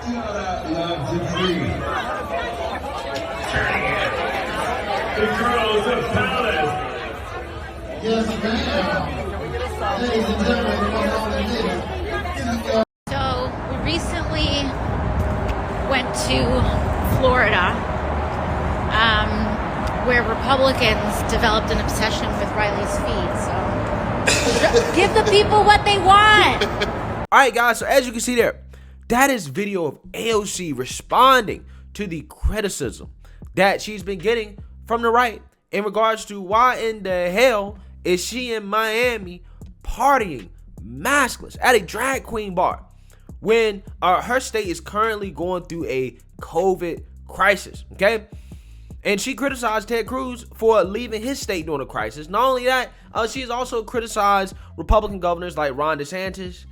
The girls of Palace. Yes, ma'am. Ladies and gentlemen, come on in here. So we recently went to Florida, where Republicans developed an obsession with Riley's feet. So give the people what they want. All right, guys. So as you can see there, that is video of AOC responding to the criticism that she's been getting from the right in regards to why in the hell is she in Miami partying maskless at a drag queen bar when her state is currently going through a COVID crisis, okay? And she criticized Ted Cruz for leaving his state during a crisis. Not only that, she has also criticized Republican governors like Ron DeSantis,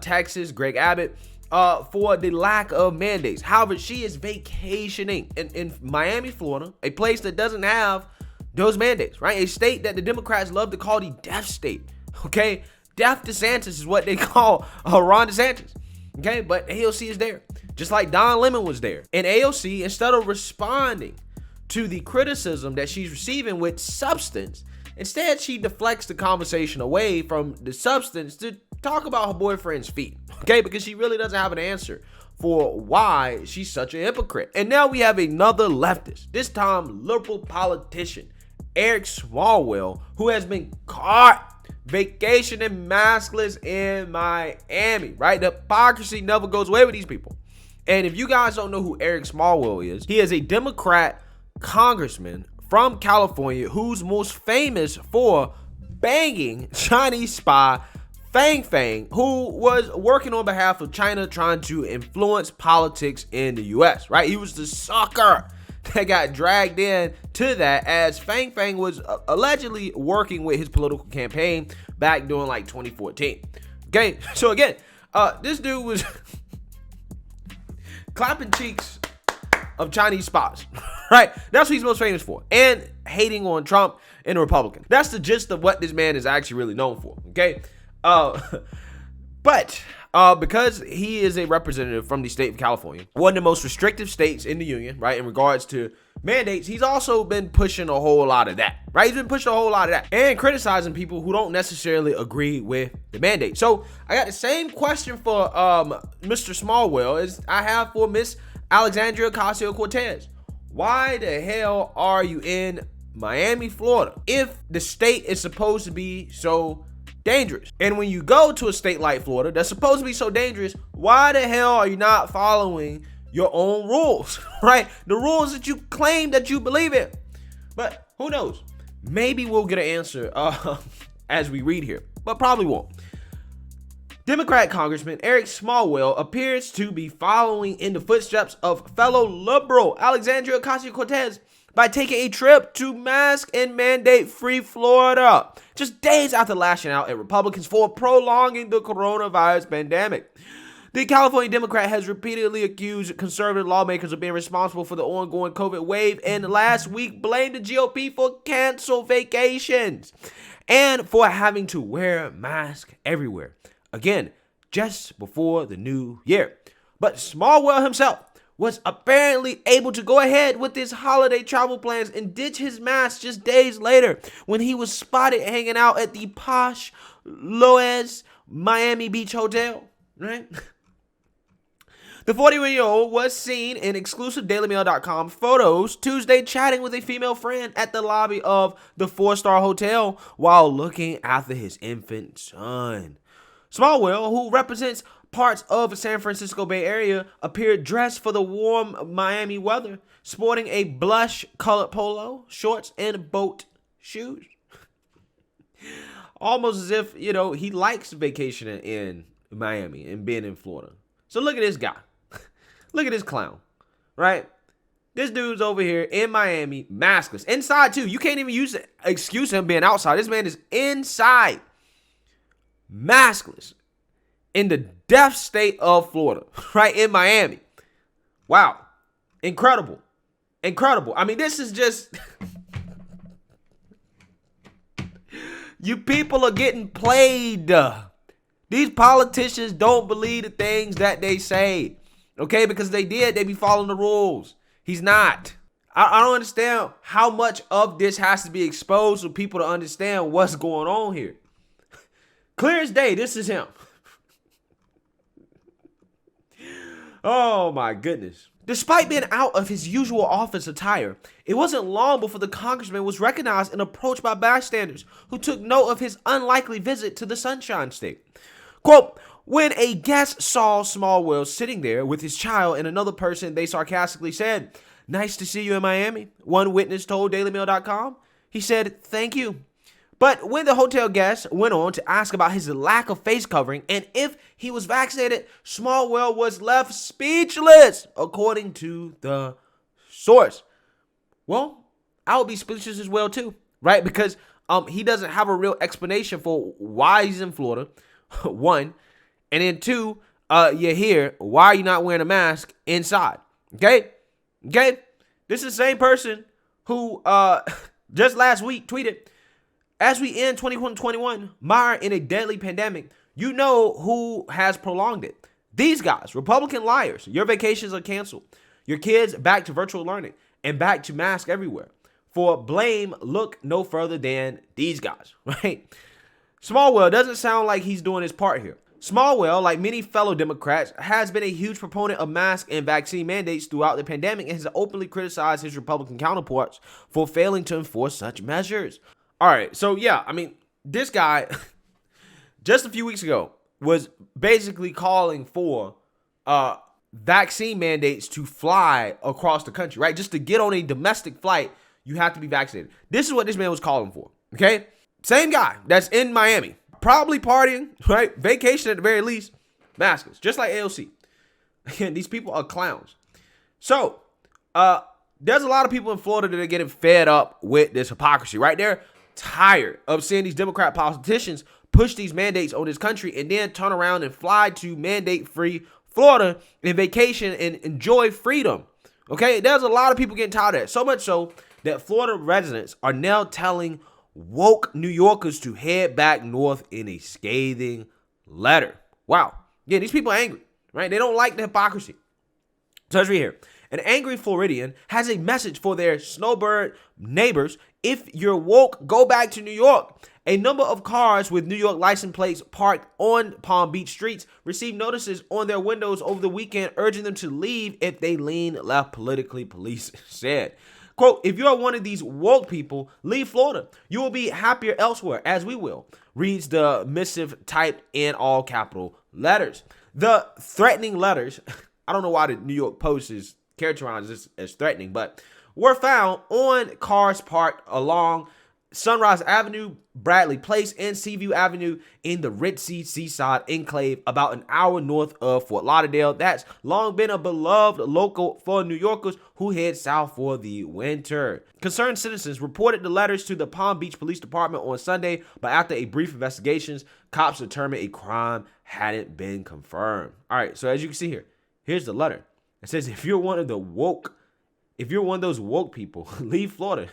Texas, Greg Abbott, for the lack of mandates. However, she is vacationing in Miami, Florida, a place that doesn't have those mandates, right? A state that the Democrats love to call the death state, okay? Death DeSantis is what they call Ron DeSantis, okay? But AOC is there, just like Don Lemon was there. And AOC, instead of responding to the criticism that she's receiving with substance, instead she deflects the conversation away from the substance to talk about her boyfriend's feet, okay? Because she really doesn't have an answer for why she's such a hypocrite. And now we have another leftist, this time liberal politician, Eric Swalwell, who has been caught vacationing maskless in Miami, right? The hypocrisy never goes away with these people. And if you guys don't know who Eric Swalwell is, he is a Democrat congressman from California who's most famous for banging Chinese spy Fang Fang, who was working on behalf of China trying to influence politics in the US, right? He was the sucker that got dragged in to that as Fang Fang was allegedly working with his political campaign back during like 2014. Okay, so again, this dude was clapping cheeks of Chinese spies, right? That's what he's most famous for. And hating on Trump and the Republicans. That's the gist of what this man is actually really known for, okay? But because he is a representative from the state of California, one of the most restrictive states in the union, right, in regards to mandates, he's also been pushing a whole lot of that, right? He's been pushing a whole lot of that and criticizing people who don't necessarily agree with the mandate. So I got the same question for Mr. Smallwell as I have for Miss Alexandria Ocasio-Cortez. Why the hell are you in Miami, Florida, if the state is supposed to be so dangerous? And when you go to a state like Florida that's supposed to be so dangerous, why the hell are you not following your own rules, right? The rules that you claim that you believe in. But who knows? Maybe we'll get an answer as we read here, but probably won't. Democrat Congressman Eric Swalwell appears to be following in the footsteps of fellow liberal Alexandria Ocasio-Cortez by taking a trip to mask and mandate-free Florida, just days after lashing out at Republicans for prolonging the coronavirus pandemic. The California Democrat has repeatedly accused conservative lawmakers of being responsible for the ongoing COVID wave, and last week blamed the GOP for canceled vacations and for having to wear masks everywhere. Again, just before the new year. But Smallwell himself was apparently able to go ahead with his holiday travel plans and ditch his mask just days later when he was spotted hanging out at the posh Loews Miami Beach Hotel, right? The 41-year-old was seen in exclusive DailyMail.com photos Tuesday chatting with a female friend at the lobby of the 4-star hotel while looking after his infant son. Smallwell, who represents parts of the San Francisco Bay Area, appeared dressed for the warm Miami weather, sporting a blush-colored polo, shorts, and boat shoes. Almost as if, you know, he likes vacationing in Miami and being in Florida. So look at this guy. Look at this clown, right? This dude's over here in Miami, maskless. Inside, too. You can't even use the excuse him being outside. This man is inside, maskless, in the death state of Florida, right? In Miami. Wow. Incredible. Incredible. I mean, this is just... You people are getting played. These politicians don't believe the things that they say. Okay, because if they did, they'd be following the rules. He's not. I don't understand how much of this has to be exposed for people to understand what's going on here. Clear as day, this is him. Oh my goodness. Despite being out of his usual office attire, it wasn't long before the congressman was recognized and approached by bystanders who took note of his unlikely visit to the Sunshine State. Quote, when a guest saw Swalwell sitting there with his child and another person, they sarcastically said, "Nice to see you in Miami," one witness told DailyMail.com. He said, "Thank you." But when the hotel guest went on to ask about his lack of face covering and if he was vaccinated, Swalwell was left speechless, according to the source. Well, I would be speechless as well too, right? Because he doesn't have a real explanation for why he's in Florida, one. And then two, you're here. Why are you not wearing a mask inside? Okay? This is the same person who just last week tweeted, "As we end 2021, mired in a deadly pandemic, you know who has prolonged it. These guys, Republican liars. Your vacations are canceled. Your kids back to virtual learning and back to mask everywhere. For blame, look no further than these guys," right? Swalwell doesn't sound like he's doing his part here. Swalwell, like many fellow Democrats, has been a huge proponent of mask and vaccine mandates throughout the pandemic and has openly criticized his Republican counterparts for failing to enforce such measures. All right, so yeah, I mean, this guy just a few weeks ago was basically calling for vaccine mandates to fly across the country, right? Just to get on a domestic flight, you have to be vaccinated. This is what this man was calling for, okay? Same guy that's in Miami, probably partying, right? Vacation at the very least, maskless, just like AOC. Again, these people are clowns. So, there's a lot of people in Florida that are getting fed up with this hypocrisy, right? They're tired of seeing these Democrat politicians push these mandates on this country and then turn around and fly to mandate-free Florida and vacation and enjoy freedom. Okay, there's a lot of people getting tired of that. So much so that Florida residents are now telling woke New Yorkers to head back north in a scathing letter. Wow. Yeah, these people are angry, right? They don't like the hypocrisy. So let's read here. An angry Floridian has a message for their snowbird neighbors. If you're woke, go back to New York. A number of cars with New York license plates parked on Palm Beach streets received notices on their windows over the weekend urging them to leave if they lean left politically, police said. Quote, if you are one of these woke people, leave Florida. You will be happier elsewhere, as we will, reads the missive typed in all capital letters. The threatening letters, I don't know why the New York Post is characterized this as threatening, but were found on cars parked along Sunrise Avenue, Bradley Place, and Seaview Avenue in the ritzy seaside enclave about an hour north of Fort Lauderdale. That's long been a beloved local for New Yorkers who head south for the winter. Concerned citizens reported the letters to the Palm Beach Police Department on Sunday, but after a brief investigations, cops determined a crime hadn't been confirmed. All right, so as you can see here, here's the letter. It says, if you're one of those woke people, leave Florida.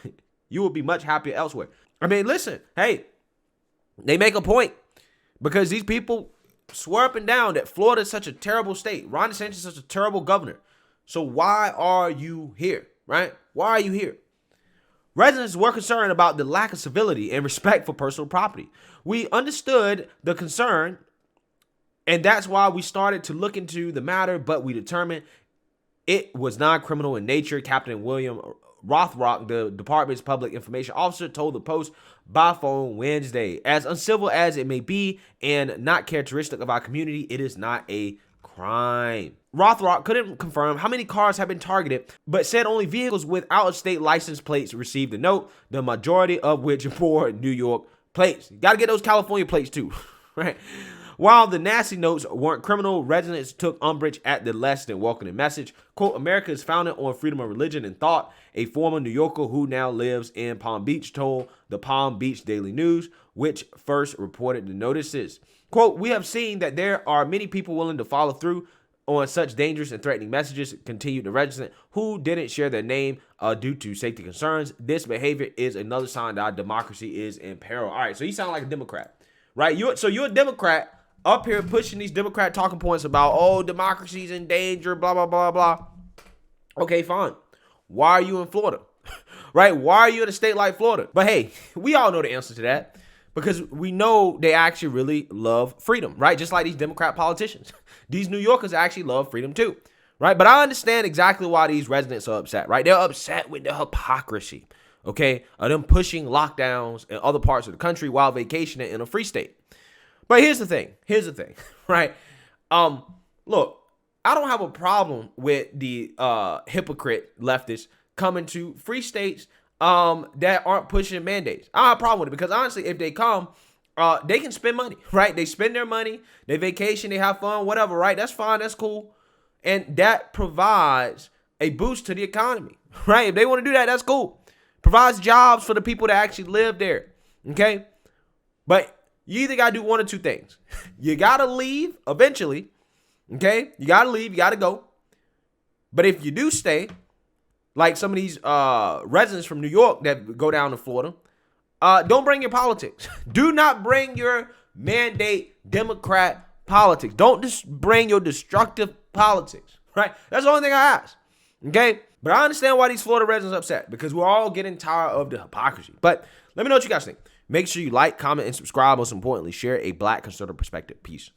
You will be much happier elsewhere. I mean, listen, hey, they make a point because these people swear up and down that Florida is such a terrible state. Ron DeSantis is such a terrible governor. So why are you here, right? Why are you here? Residents were concerned about the lack of civility and respect for personal property. We understood the concern, and that's why we started to look into the matter, but we determined it was non-criminal in nature. Captain William Rothrock, the department's public information officer, told the Post by phone Wednesday. As uncivil as it may be and not characteristic of our community, it is not a crime. Rothrock couldn't confirm how many cars have been targeted, but said only vehicles with out-of-state license plates received a note, the majority of which bore New York plates. You gotta get those California plates too, right? While the nasty notes weren't criminal, residents took umbrage at the less than welcoming message. Quote, America is founded on freedom of religion and thought, a former New Yorker who now lives in Palm Beach told the Palm Beach Daily News, which first reported the notices. Quote, we have seen that there are many people willing to follow through on such dangerous and threatening messages, continued the resident who didn't share their name due to safety concerns. This behavior is another sign that our democracy is in peril. All right, so you sound like a Democrat, right? You're a Democrat up here pushing these Democrat talking points about, oh, democracy's in danger, blah, blah, blah, blah. Okay, fine. Why are you in Florida? Right? Why are you in a state like Florida? But hey, we all know the answer to that because we know they actually really love freedom, right? Just like these Democrat politicians. These New Yorkers actually love freedom too, right? But I understand exactly why these residents are upset, right? They're upset with the hypocrisy, okay, of them pushing lockdowns in other parts of the country while vacationing in a free state. But here's the thing, right? Look, I don't have a problem with the hypocrite leftists coming to free states that aren't pushing mandates. I don't have a problem with it because honestly, if they come, they can spend money, right? They spend their money, they vacation, they have fun, whatever, right? That's fine, that's cool. And that provides a boost to the economy, right? If they want to do that, that's cool. Provides jobs for the people that actually live there, okay? But you either got to do one or two things. You got to leave eventually, okay? You got to leave, you got to go. But if you do stay, like some of these residents from New York that go down to Florida, don't bring your politics. Do not bring your mandate Democrat politics. Don't just bring your destructive politics, right? That's the only thing I ask, okay? But I understand why these Florida residents are upset because we're all getting tired of the hypocrisy. But let me know what you guys think. Make sure you like, comment, and subscribe. Most importantly, share a Black conservative perspective. Peace.